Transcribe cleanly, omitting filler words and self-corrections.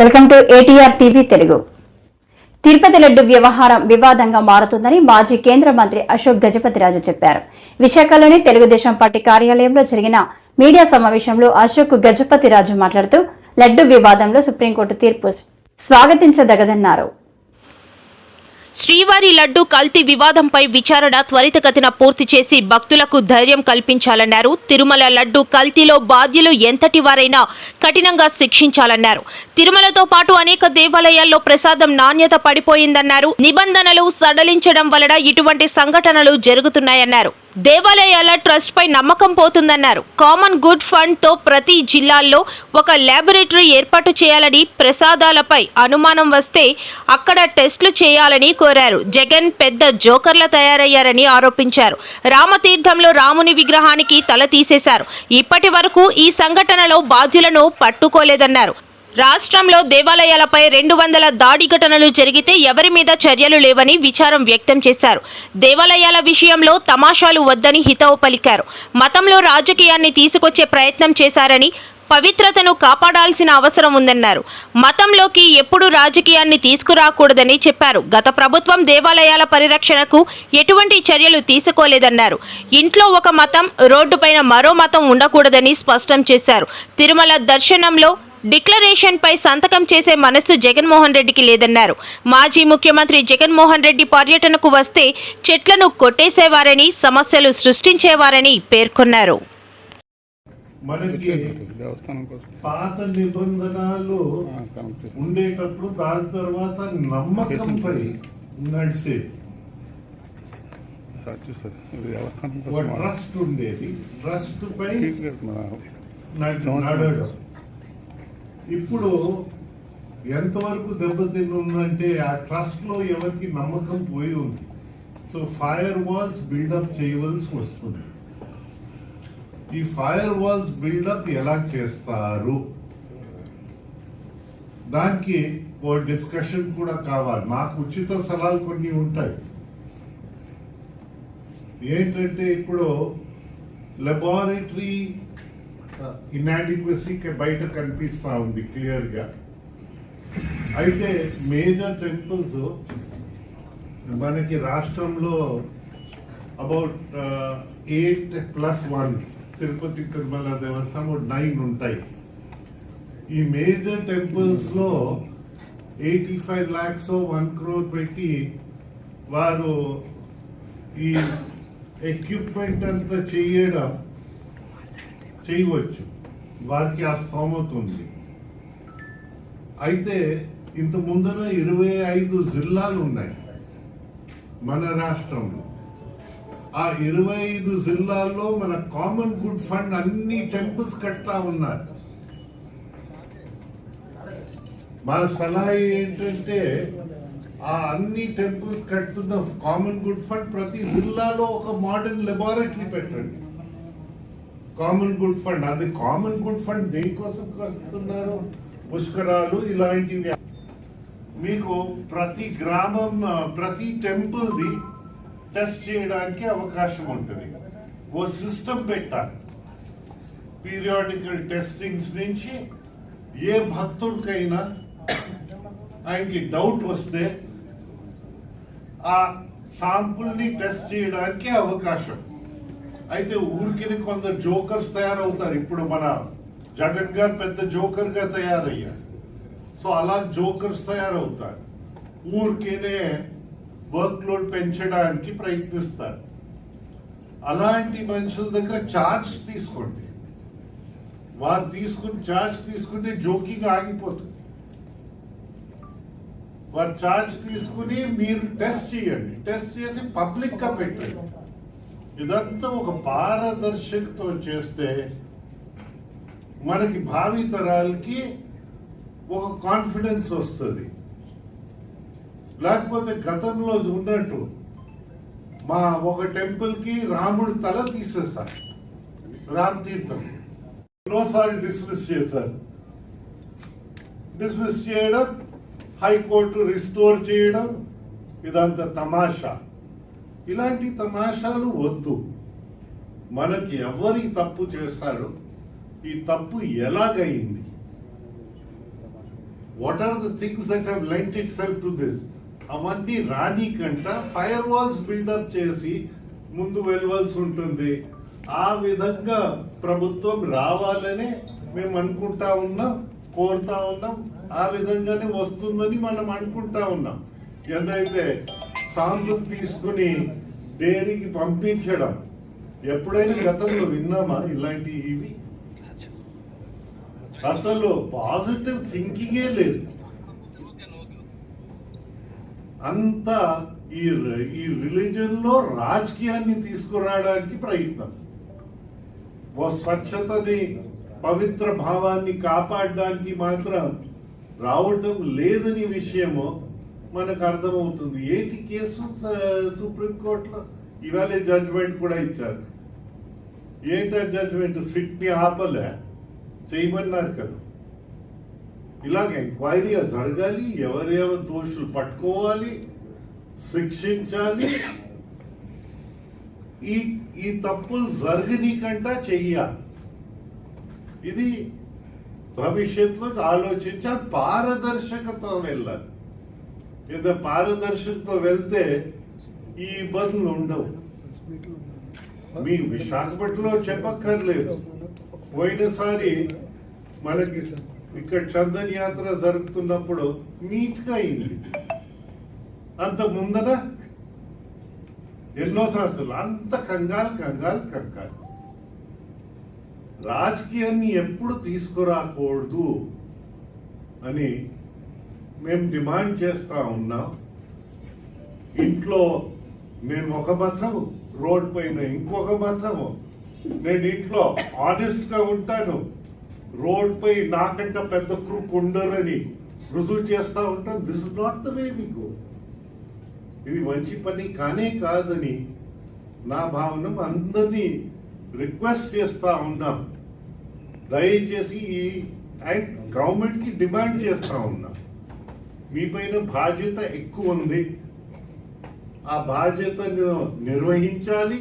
Welcome to ATR TV Telugu. Tirupati laddu వ్యవహారం వివాదంగా మారుతుందని మాజీ కేంద్ర మంత్రి అశోక్ గజపతిరాజు చెప్పారు. విశాఖలోని తెలుగుదేశం పార్టీ కార్యాలయంలో జరిగిన మీడియా సమావేశంలో అశోక్ గజపతిరాజు మాట్లాడుతూ లడ్డు వివాదంలో సుప్రీంకోర్టు తీర్పు స్వాగతించదగదన్నారు. శ్రీవారి లడ్డు కల్తీ వివాదంపై విచారణ త్వరితగతిన పూర్తి చేసి భక్తులకు ధైర్యం కల్పించాలన్నారు. తిరుమల లడ్డు కల్తీలో బాధ్యులు ఎంతటి వారైనా కఠినంగా శిక్షించాలన్నారు. తిరుమలతో పాటు అనేక దేవాలయాల్లో ప్రసాదం నాణ్యత పడిపోయిందన్నారు. నిబంధనలు సడలించడం వలన ఇటువంటి సంఘటనలు జరుగుతున్నాయన్నారు. దేవాలయాల ట్రస్ట్ పై నమ్మకం పోతుందన్నారు. కామన్ గుడ్ ఫండ్ తో ప్రతి జిల్లాల్లో ఒక ల్యాబొరేటరీ ఏర్పాటు చేయాలని, ప్రసాదాలపై అనుమానం వస్తే అక్కడ టెస్టులు చేయాలని కోరారు. జగన్ పెద్ద జోకర్ల తయారయ్యారని ఆరోపించారు. రామతీర్థంలో రాముని విగ్రహానికి తల తీసేశారు. ఇప్పటి వరకు ఈ సంఘటనలో బాధ్యులను పట్టుకోలేదన్నారు. రాష్ట్రంలో దేవాలయాలపై 200 దాడి ఘటనలు జరిగితే ఎవరి మీద చర్యలు లేవని విచారం వ్యక్తం చేశారు. దేవాలయాల విషయంలో తమాషాలు వద్దని హితవు పలికారు. మతంలో రాజకీయాన్ని తీసుకొచ్చే ప్రయత్నం చేశారని, పవిత్రతను కాపాడాల్సిన అవసరం ఉందన్నారు. మతంలోకి ఎప్పుడు రాజకీయాన్ని తీసుకురాకూడదని చెప్పారు. గత ప్రభుత్వం దేవాలయాల పరిరక్షణకు ఎటువంటి చర్యలు తీసుకోలేదన్నారు. ఇంట్లో ఒక మతం, రోడ్డుపైన మరో మతం ఉండకూడదని స్పష్టం చేశారు. తిరుమల దర్శనంలో డిక్లరేషన్ పై సంతకం చేసే మనస్సు జగన్మోహన్ రెడ్డికి లేదన్నారు. మాజీ ముఖ్యమంత్రి జగన్మోహన్ రెడ్డి పర్యటనకు వస్తే చెట్లను కొట్టేసేవారని, సమస్యలు సృష్టించేవారని పేర్కొన్నారు. మనకి పాత నిబంధనలు ఉండేటప్పుడు దాని తర్వాత నమ్మకంపై నడిచేది ట్రస్ట్ ఉండేది. ట్రస్ట్ పై నడవడం ఇప్పుడు ఎంతవరకు దెబ్బతింటుందంటే ఆ ట్రస్ట్ లో ఎవరికి నమ్మకం పోయి ఉంది. సో ఫైర్ వాల్స్ బిల్డప్ చేయవలసి వస్తుంది. ఈ ఫైర్ వాల్స్ బిల్డప్ ఎలా చేస్తారు దానికి ఓ డిస్కషన్ కూడా కావాలి. నాకు ఉచిత సలహాలు కొన్ని ఉంటాయి. ఏంటంటే ఇప్పుడు లెబారెటరీ ఇన్యాడిక్వసీ బయట కనిపిస్తా ఉంది క్లియర్ గా. అయితే మేజర్ టెంపుల్స్ మనకి రాష్ట్రంలో అబౌట్ 8+1 తిరుపతి తిరుమల దేవస్థానం 9 ఉంటాయి. ఈ మేజర్ టెంపుల్స్ లో 85 lakhs 1 crore పెట్టి వారు ఈ ఎక్విప్మెంట్ అంతా చేయవచ్చు. వారికి ఆ స్తోమత ఉంది. అయితే ఇంత ముందర 25 జిల్లాలు ఉన్నాయి మన రాష్ట్రంలో. ఆ 25 జిల్లాల్లో మన కామన్ గుడ్ ఫండ్ అన్ని టెంపుల్స్ కడతా ఉన్నారు. మా సలహా ఏంటంటే ఆ అన్ని టెంపుల్స్ కడుతున్న కామన్ గుడ్ ఫండ్ ప్రతి జిల్లాలో ఒక మోడర్న్ లెబారెటరీ పెట్టండి. కామన్ గుడ్ ఫండ్, అది కామన్ గుడ్ ఫండ్ దేనికోసం కడుతున్నారు? పుష్కరాలు ఇలాంటివి. మీకు ప్రతి గ్రామం, ప్రతి టెంపుల్ ది టెస్ట్ చేయడానికి అవకాశం ఉంటుంది. ఓ సిస్టమ్ పెట్టాలి. పీరియాడికల్ టెస్టింగ్స్ నుంచి ఏ భక్తుడికైనా ఆయనకి డౌట్ వస్తే ఆ శాంపుల్ ని టెస్ట్ చేయడానికి అవకాశం. అయితే ఊరికి కొందరు జోకర్స్ తయారవుతారు. ఇప్పుడు మన జగన్ గారు పెద్ద జోకర్ గా తయారయ్యారు. సో అలా జోకర్స్ తయారవుతారు. ఊరికేనే వర్క్ లోడ్ పెంచడానికి ప్రయత్నిస్తారు. అలాంటి మనుషుల దగ్గర ఛార్జ్ తీసుకోండి. వారు ఛార్జ్ తీసుకుంటే జోకింగ్ ఆగిపోతుంది. వారు ఛార్జ్ తీసుకుని మీరు టెస్ట్ చేయండి. టెస్ట్ చేసి పబ్లిక్ గా పెట్టండి. ఇదంతా ఒక పారదర్శకతో చేస్తే మనకి భావి తరాలకి ఒక కాన్ఫిడెన్స్ వస్తుంది. లేకపోతే గతంలో ఉన్నట్టు మా ఒక టెంపుల్ కి రాముడు తల తీసేశారు. రామ్ తీర్థం ఎన్నోసార్లు డిస్మిస్ చేశారు. డిస్మిస్ చేయడం, హైకోర్టు రిస్టోర్ చేయడం, ఇదంతా తమాషా. ఇలాంటి తమాషాలు వద్దు. మనకి ఎవరి తప్పు చేశారు, ఈ తప్పు ఎలాగైంది, what are the things that have lent itself to this? అవన్నీ రానికంట ఫైర్ వాల్స్ బిల్డప్ చేసి ముందు వెళ్ళవలసి ఉంటుంది. ఆ విధంగా ప్రభుత్వం రావాలని మేము అనుకుంటా ఉన్నాం, కోరుతా ఉన్నాం. ఆ విధంగానే వస్తుందని మనం అనుకుంటా ఉన్నాం. ఏదైతే సాంపుల్ తీసుకుని డైరీకి పంపించడం ఎప్పుడైనా గతంలో విన్నామా ఇలాంటివి? అసలు పాజిటివ్ థింకింగే లేదు. అంతా ఈ రిలీజన్ లో రాజకీయాన్ని తీసుకురావడానికి ప్రయత్నం, స్వచ్ఛతని పవిత్ర భావాన్ని కాపాడడానికి మాత్రం రావటం లేదని విషయము మనకు అర్థమవుతుంది. ఏంటి కేసు సుప్రీంకోర్టులో ఇవాళ జడ్జిమెంట్ కూడా ఇచ్చారు. ఏంటా జడ్జిమెంట్? సిట్ని ఆపలే, చేయమన్నారు కదా. ఇలాగ ఎంక్వైరీ జరగాలి, ఎవరెవరు దోషులు పట్టుకోవాలి, శిక్షించాలి. ఈ తప్పులు జరగనీకంటా చెయ్యాలి. ఇది భవిష్యత్తులో ఆలోచించాలి. పారదర్శకతో వెళ్ళాలి. ఏదో పారదర్శకతో వెళ్తే ఈ ఇబ్బందులు ఉండవు. మీ విశాఖపట్నంలో చెప్పక్కర్లేదు. పోయినసారి మనకి ఇక్కడ చందన్ యాత్ర జరుగుతున్నప్పుడు నీట్ గా అయింది. అంత ముందర ఎన్నో సంవత్సరాలు అంత కంగారు. రాజకీయాన్ని ఎప్పుడు తీసుకురాకూడదు అని మేము డిమాండ్ చేస్తా ఉన్నాం. ఇంట్లో నేను ఒక మతము, రోడ్ పైన ఇంకొక మతము. నేను ఇంట్లో ఆనెస్ట్ గా ఉంటాను, రోడ్ పై నాకంటే పెద్ద క్రూక్ ఉండరని రుజువు చేస్తా ఉంటాను. This is not the way we go. ఇది మంచి పని కానే కాదని నా భావన. అందరినీ రిక్వెస్ట్ చేస్తా ఉన్నాం, దయచేసి అండ్ గవర్నమెంట్ కి డిమాండ్ చేస్తా ఉన్నాం, మీ పైన బాధ్యత ఎక్కువ ఉంది, ఆ బాధ్యతను నిర్వహించాలి.